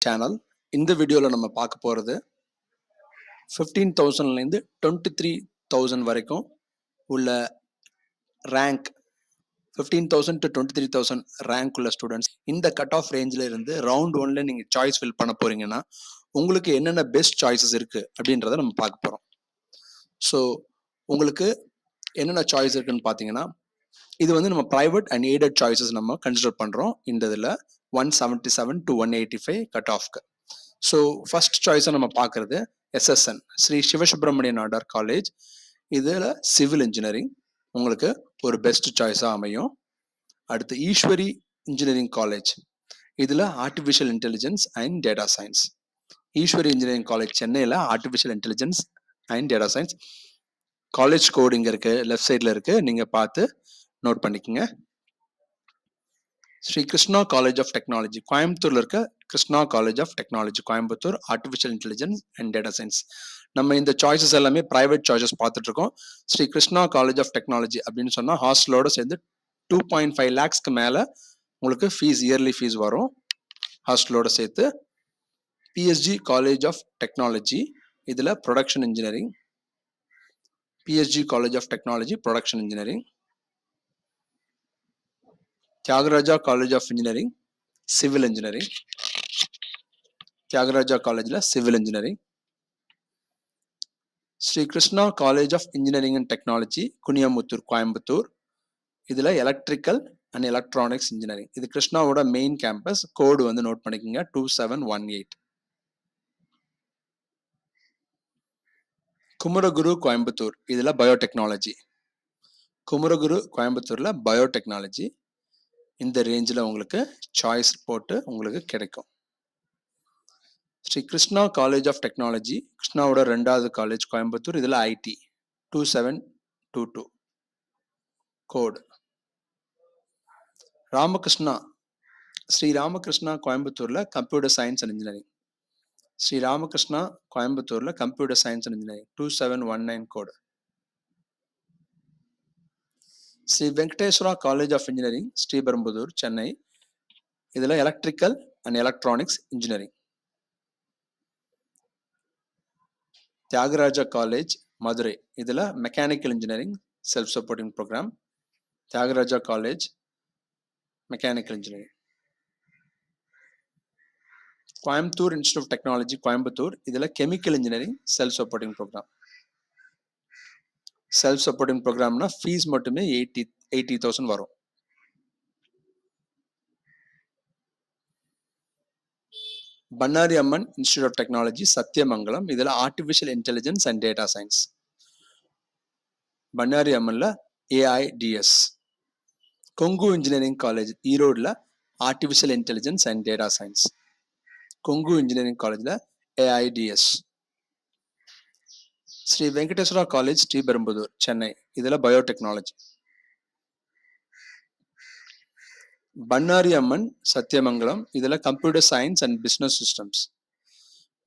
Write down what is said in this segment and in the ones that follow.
Channel. இந்த வீடியோவில் நம்ம பார்க்க போகிறது 15,000லேருந்து 23,000 வரைக்கும் உள்ள ரேங்க், 15,000 to 23,000 ரேங்க் உள்ள ஸ்டூடெண்ட்ஸ் இந்த கட் ஆஃப் ரேஞ்சில் இருந்து ரவுண்ட் ஒன்ல நீங்கள் சாய்ஸ் ஃபில் பண்ண போறீங்கன்னா உங்களுக்கு என்னென்ன பெஸ்ட் சாய்ஸஸ் இருக்கு அப்படின்றத நம்ம பார்க்க போகிறோம். ஸோ உங்களுக்கு என்னென்ன சாய்ஸ் இருக்குன்னு பார்த்தீங்கன்னா, இது வந்து நம்ம ப்ரைவேட் அண்ட் எய்டட் சாய்ஸஸ் நம்ம கன்சிடர் பண்ணுறோம். இந்த இதில் 177 to 185 கட் ஆஃப்க்கு. ஸோ ஃபர்ஸ்ட் சாய்ஸை நம்ம பார்க்குறது எஸ்எஸ்என், ஸ்ரீ சிவசுப்ரமணிய நாடார் காலேஜ். இதில் சிவில் இன்ஜினியரிங் உங்களுக்கு ஒரு பெஸ்ட் சாய்ஸாக அமையும். அடுத்து ஈஸ்வரி இன்ஜினியரிங் காலேஜ், இதில் artificial intelligence and data science. Easwari engineering college சென்னையில் artificial intelligence and data science. College code இங்கே இருக்குது, லெஃப்ட் சைடில் இருக்குது, நீங்கள் பார்த்து நோட் பண்ணிக்கோங்க. Sri Krishna college of technology, கோயம்புத்தூர்ல இருக்க Krishna college of technology Coimbatore, artificial intelligence and data science. நம்ம இந்த சாய்ஸஸ் எல்லாமே பிரைவேட் சாய்ஸஸ் பார்த்துட்டு இருக்கோம். Sri Krishna college of technology அப்படின்னு சொன்னால் ஹாஸ்டலோட சேர்ந்து 2.5 lakhsக்கு மேலே உங்களுக்கு ஃபீஸ், இயர்லி ஃபீஸ் வரும் ஹாஸ்டலோட சேர்த்து. பிஎஸ்ஜி காலேஜ் ஆஃப் டெக்னாலஜி, இதில் production engineering. PSG college of technology production engineering. Thiagaraja college of engineering civil engineering, Thiagaraja காலேஜில் civil engineering. Sri Krishna college of engineering and technology Kuniamuthur Coimbatore, இதில் எலக்ட்ரிக்கல் அண்ட் எலக்ட்ரானிக்ஸ் இன்ஜினியரிங். இது கிருஷ்ணாவோட main campus, கோடு வந்து note பண்ணிக்கோங்க 2718. குமரகுரு கோயம்புத்தூர், இதில் biotechnology. Kumaraguru கோயம்புத்தூரில் biotechnology இந்த ரேஞ்சில் உங்களுக்கு சாய்ஸ் போட்டு உங்களுக்கு கிடைக்கும். Sri Krishna college of technology, கிருஷ்ணாவோட 2வது காலேஜ் கோயம்புத்தூர், இதில் ஐடி 2722 கோடு. ராமகிருஷ்ணா, ஸ்ரீ ராமகிருஷ்ணா கோயம்புத்தூரில் computer science and engineering. Sri Ramakrishna கோயம்புத்தூரில் computer science and engineering 2719 code. Sri Venkateswara college of engineering Sriperumbudur Chennai, இதில் electrical and electronics engineering. Thiagaraja college Madurai, இதில் mechanical engineering self supporting program. Thiagaraja college mechanical engineering. Coimbatore institute of technology Coimbatore, இதில் chemical engineering self supporting program. Self supporting ப்ரோக்ராம்னா fees மட்டுமே 80,000 வரும். Bannari Amman institute of technology Sathyamangalam, இதில் artificial intelligence and data science. Bannari அம்மன்ல AIDS. Kongu engineering college ஈரோடில் artificial intelligence and data science. Kongu engineering காலேஜில் AIDS. Sri Venkateswara college Sriperumbudur Chennai, இதில் biotechnology. Bannari Amman Sathyamangalam, இதில் computer science and business systems.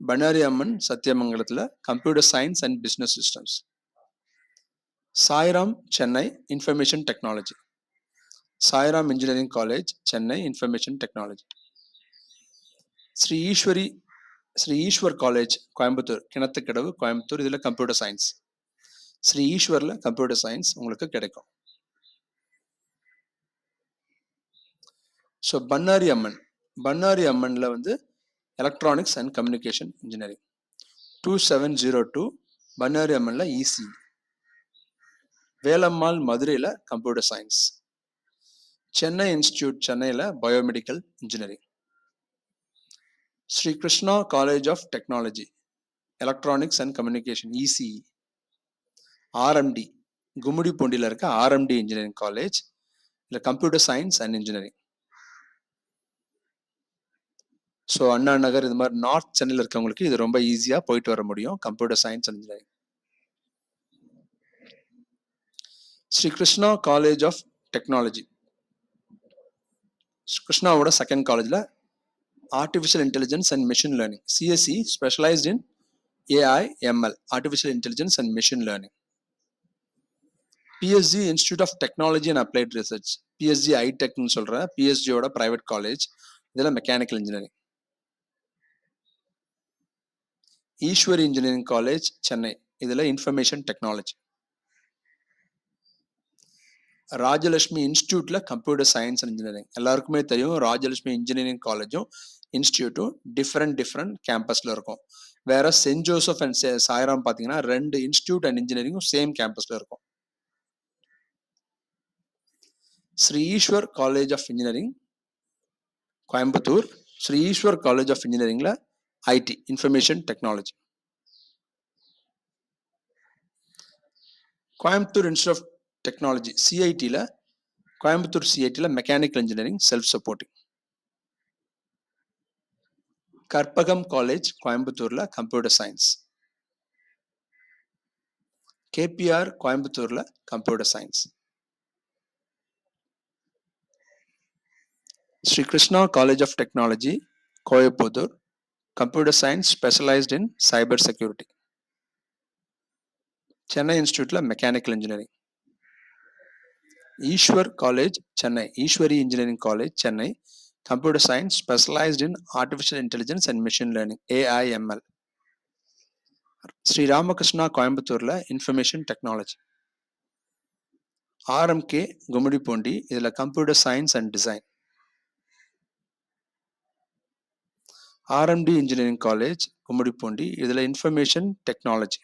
Bannari Amman சத்தியமங்கலத்தில் computer science and business systems. Sairam Chennai information technology. Sairam engineering college Chennai information technology. Sri Eshwar college Coimbatore Kinathukadavu Coimbatore, இதில் computer science. Sri ஈஸ்வரில் computer science உங்களுக்கு கிடைக்கும். So Bannari அம்மன்ல வந்து electronics and communication engineering 2702 Bannari அம்மன்ல இசி. வேலம்மாள் மதுரையில் கம்ப்யூட்டர் சயின்ஸ். சென்னை இன்ஸ்டிடியூட் சென்னையில் biomedical engineering. Sri Krishna college of technology electronics and communication ECE. RMD கும்மிடிப்பூண்டியில் இருக்க ஆர்எம்டி இன்ஜினியரிங் காலேஜ், இல்லை computer science and engineering. So Anna Nagar இது மாதிரி நார்த் சென்னையில் இருக்கவங்களுக்கு இது ரொம்ப ஈஸியாக போயிட்டு வர முடியும், computer science and engineering. Sri Krishna college of technology, கிருஷ்ணாவோட 2nd காலேஜில் artificial intelligence and machine learning CSC, specialised in AIML artificial intelligence and machine learning. PSG institute of technology and applied research, PSG ஐடெக்னு சொல்கிற பிஎஸ்ஜியோட ப்ரைவேட் காலேஜ், இதில் mechanical engineering. Easwari engineering college Chennai, இதில் information technology. Rajalakshmi இன்ஸ்டியூட்ல computer science and engineering. எல்லாருக்குமே தெரியும் Rajalakshmi engineering காலேஜும் இன்ஸ்டியூட்டும் different கேம்பஸ்ல இருக்கும். வேற சென்ட் ஜோசப் அண்ட் சாய்ராம் பார்த்தீங்கன்னா 2 இன்ஸ்டியூட் அண்ட் இன்ஜினியரிங்கும் சேம் கேம்பஸ்ல இருக்கும். Sri Eshwar college of engineering Coimbatore, Sri Eshwar college of இன்ஜினியரிங்ல IT information technology. Coimbatore institute of technology சிஐடியில், கோயம்புத்தூர் சிஐடியில் mechanical engineering self supporting. Karpagam college கோயம்புத்தூர்ல கம்ப்யூட்டர் சயின்ஸ். கேபிஆர் கோயம்புத்தூர்ல computer science. Sri Krishna college of technology Coimbatore, computer science specialised in cyber security. Chennai இன்ஸ்டியூட்ல mechanical engineering. Eshwar college Chennai, Easwari engineering college Chennai, computer science specialised in artificial intelligence and machine learning AIML. Sri Ramakrishna கோயம்புத்தூர்ல information technology. RMK Gummidipoondi, இதுல computer science and design. RMD engineering college Gummidipoondi, இதுல information technology.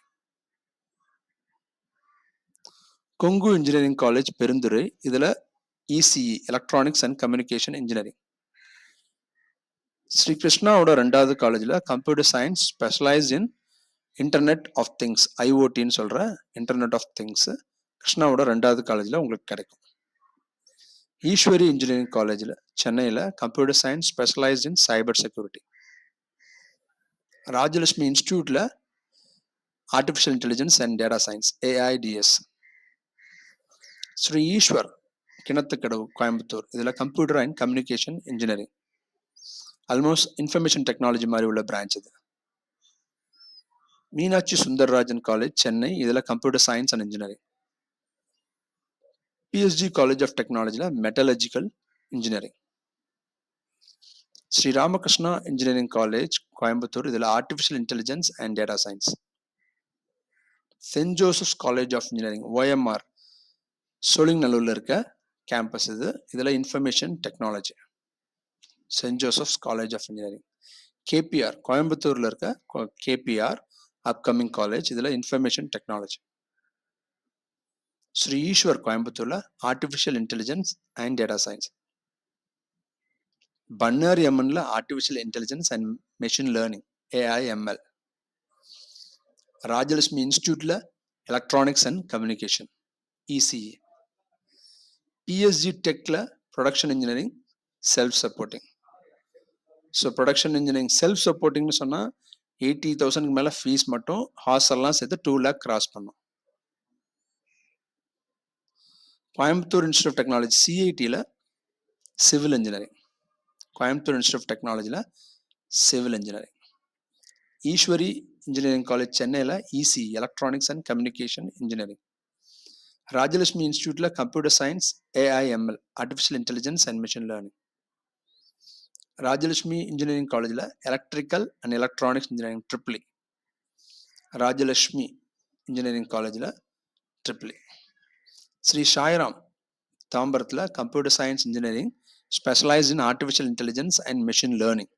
Kongu engineering college Perundurai, இதுல ECE electronics and communication engineering. Sri கிருஷ்ணாவோட 2வது காலேஜில் computer science specialised in internet of things, IoTன்னு சொல்ற internet of things கிருஷ்ணாவோட 2வது காலேஜில் உங்களுக்கு கிடைக்கும். ஈஸ்வரி இன்ஜினியரிங் காலேஜில் சென்னையில் computer science specialised in cyber security. Rajalakshmi இன்ஸ்டியூட்ல artificial intelligence and data science AIDS. Sri Eshwar Kinathukadavu Coimbatore, இதில் computer and communication engineering. Almost information technology மாதிரி உள்ள பிரான்ச் இது. மீனாட்சி சுந்தரராஜன் காலேஜ் சென்னை, இதில் computer science and engineering. PSG college of டெக்னாலஜியில் metallurgical engineering. Sri Ramakrishna engineering college Coimbatore, இதில் artificial intelligence and data science. Saint Joseph's college of engineering OMR சோழிங்கநல்லூர்ல இருக்க campus இது, இதில் information technology. Saint Joseph's college of engineering. KPR கோயம்புத்தூர்ல இருக்க KPR upcoming college, இதில் information technology. Sri Eshwar கோயம்புத்தூர்ல artificial intelligence and data science. Bannari அம்மன்ல artificial intelligence and machine learning AIML. Rajalakshmi இன்ஸ்டியூட்ல electronics and communication ECE. PSG டெக்ல production engineering self supporting. So production engineering self சப்போர்ட்டிங்னு சொன்னால் 80,000 மேலே ஃபீஸ் மட்டும், ஹாஸ்டல்லாம் சேர்த்து 2 lakh கிராஸ் பண்ணும். கோயம்புத்தூர் இன்ஸ்டியூட் ஆஃப் டெக்னாலஜி CITயில் civil engineering. Coimbatore institute of டெக்னாலஜியில் civil engineering. Easwari engineering college சென்னையில் ECE electronics and communication engineering. Rajalakshmi இன்ஸ்டியூட்டில் computer science AIML artificial intelligence and machine learning. Rajalakshmi engineering காலேஜில் electrical and electronics engineering EEE. Rajalakshmi engineering காலேஜில் EEE. Sri Sairam தாம்பரத்தில் computer science engineering specialised in artificial intelligence and machine learning.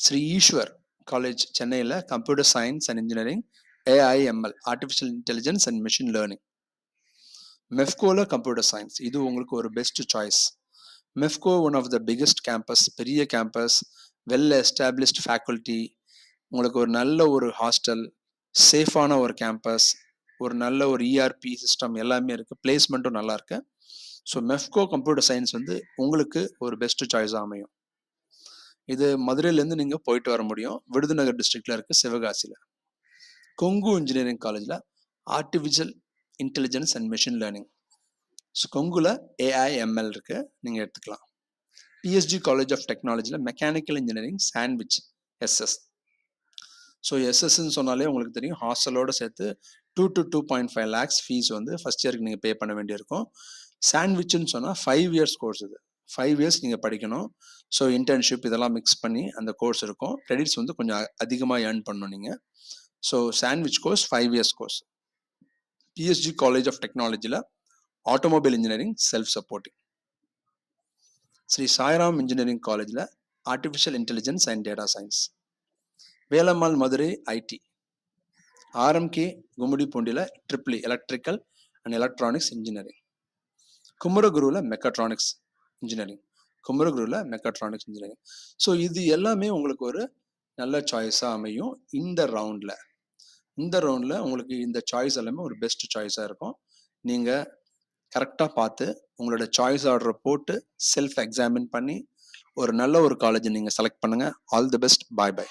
Sri Eshwar college சென்னையில் computer science and engineering AIML artificial intelligence and machine learning. மெஃப்கோவில் computer science, இது உங்களுக்கு ஒரு best choice. Mepco one of the biggest campus, பெரிய campus, well established faculty, உங்களுக்கு ஒரு நல்ல ஒரு ஹாஸ்டல், சேஃபான ஒரு கேம்பஸ், ஒரு நல்ல ஒரு ERP சிஸ்டம் எல்லாமே இருக்குது, பிளேஸ்மெண்ட்டும் நல்லா இருக்கு. ஸோ மெஃப்கோ கம்ப்யூட்டர் சயின்ஸ் உங்களுக்கு ஒரு பெஸ்ட் சாய்ஸாக அமையும். இது மதுரையிலேருந்து நீங்கள் போயிட்டு வர முடியும். விருதுநகர் டிஸ்ட்ரிக்டில் இருக்குது, சிவகாசியில். கொங்கு இன்ஜினியரிங் காலேஜில் artificial intelligence and machine learning. So கொங்குல AIML இருக்கு, நீங்கள் எடுத்துக்கலாம். PSG காலேஜ் ஆஃப் டெக்னாலஜியில் mechanical engineering sandwich SS. So எஸ்எஸ்ன்னு சொன்னாலே உங்களுக்கு தெரியும், ஹாஸ்டலோடு சேர்த்து 2 to 2.5 lakhs ஃபீஸ் ஃபர்ஸ்ட் இயருக்கு நீங்கள் பே பண்ண வேண்டியிருக்கும். சாண்ட்விச்னு சொன்னால் 5 years கோர்ஸ் இது. 5 இயர்ஸ் நீங்கள் படிக்கணும். ஸோ இன்டர்ன்ஷிப் இதெல்லாம் மிக்ஸ் பண்ணி அந்த கோர்ஸ் இருக்கும். கிரெடிட்ஸ் வந்து கொஞ்சம் அதிகமாக ஏர்ன் பண்ணணும் நீங்கள். So sandwich course 5 years course. PSG college of டெக்னாலஜியில் automobile engineering self supporting. Sri Sairam engineering காலேஜில் artificial intelligence and data science. Velammal Madurai IT. RMK கும்மிடிப்பூண்டியில் triple electrical and electronics engineering. குமரகுருவில் மெக்காட்ரானிக்ஸ் இன்ஜினியரிங். ஸோ இது எல்லாமே உங்களுக்கு ஒரு நல்ல சாய்ஸாக அமையும் இந்த ரவுண்டில் உங்களுக்கு இந்த சாய்ஸ் எல்லாமே ஒரு பெஸ்ட் சாய்ஸாக இருக்கும். நீங்கள் கரெக்டாக பார்த்து உங்களோட சாய்ஸ் ஆர்டரை போட்டு செல்ஃப் எக்ஸாமின் பண்ணி ஒரு நல்ல ஒரு காலேஜை நீங்கள் செலக்ட் பண்ணுங்கள். All the best. Bye bye.